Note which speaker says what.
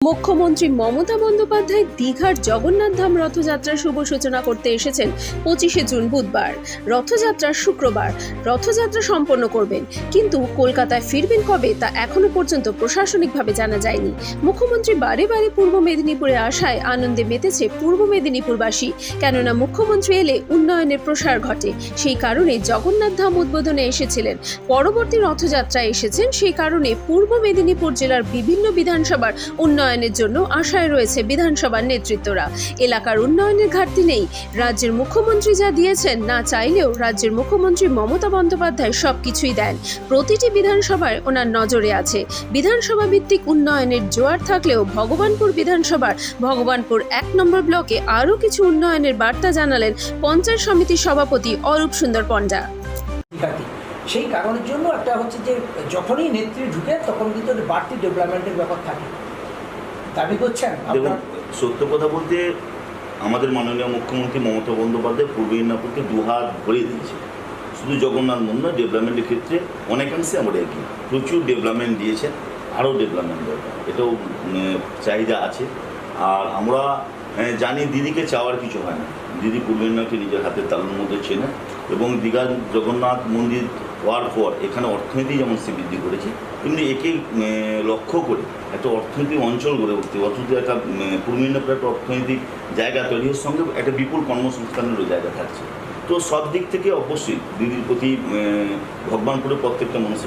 Speaker 1: মুখ্যমন্ত্রী মমতা বন্দ্যোপাধ্যায় দীঘার জগন্নাথ ধাম রথযাত্রার শুভ সূচনা করতে এসেছেন 25শে জুন বুধবার। রথযাত্রার শুক্রবার রথযাত্রা সম্পন্ন করবেন, কিন্তু কলকাতায় ফিরবেন কবে তা এখনো পর্যন্ত প্রশাসনিকভাবে জানা যায়নি। মুখ্যমন্ত্রী বারে বারে পূর্ব মেদিনীপুরে আসায় আনন্দে মেতেছে পূর্ব মেদিনীপুরবাসী, কেননা মুখ্যমন্ত্রী এলে উন্নয়নের প্রসার ঘটে। সেই কারণে জগন্নাথ ধাম উদ্বোধনে এসেছিলেন, পরবর্তী রথযাত্রায় এসেছেন। সেই কারণে পূর্ব মেদিনীপুর জেলার বিভিন্ন বিধানসভার উন্নয়নের জন্য আশায় রয়েছে বিধানসভার নেতৃত্বরা। এলাকার উন্নয়নের ঘাটতি নেই। রাজ্যের মুখ্যমন্ত্রী যা দিয়েছেন, না চাইলেও রাজ্যের মুখ্যমন্ত্রী মমতা বন্দ্যোপাধ্যায় সবকিছুই দেন। প্রতিটি বিধানসভায় ওনার নজরে আছে। বিধানসভা ভিত্তিক উন্নয়নের জোয়ার থাকলেও ভগবানপুর বিধানসভার ভগবানপুর 1 নম্বর ব্লকে আরও কিছু উন্নয়নের বার্তা জানালেন পঞ্চায়েত সমিতির সভাপতি অরূপ সুন্দর পণ্ডা।
Speaker 2: সেই কারণের জন্য একটা হচ্ছে যে যখনই নেত্রী ঢুকে তখন কিন্তু বাড়তি ডেভেলপমেন্টের ব্যাপার থাকে। দাবি করছেন?
Speaker 3: দেখুন, সত্য কথা বলতে আমাদের মাননীয় মুখ্যমন্ত্রী মমতা বন্দ্যোপাধ্যায় পূর্ব মেদিনীপুরকে দুহাত ভরিয়ে দিয়েছে। শুধু জগন্নাথ মন্দির ডেভেলপমেন্টের ক্ষেত্রে অনেকাংশে আমরা এগিয়ে, প্রচুর ডেভেলপমেন্ট দিয়েছেন, আরও ডেভেলপমেন্ট দরকার, এটাও চাহিদা আছে। আর আমরা জানি দিদিকে চাওয়ার কিছু হয় না। দিদি পূর্ব মেদিনীপুরকে নিজের হাতের তালুর মধ্যে চেনে, এবং দীঘার জগন্নাথ মন্দির হওয়ার পর এখানে অর্থনীতি যেমন সে বৃদ্ধি করেছে, তেমনি একে লক্ষ্য করে একটা অর্থনৈতিক অঞ্চল গড়ে উঠতে, অর্থনীতি একটা পূর্ব মেদিনীপুর একটা অর্থনৈতিক জায়গা তৈরির সঙ্গে একটা বিপুল কর্মসংস্থানেরও জায়গা থাকছে। তো সব দিক থেকে অবশ্যই দিদির প্রতি ভগবানপুরের প্রত্যেকটা মানুষের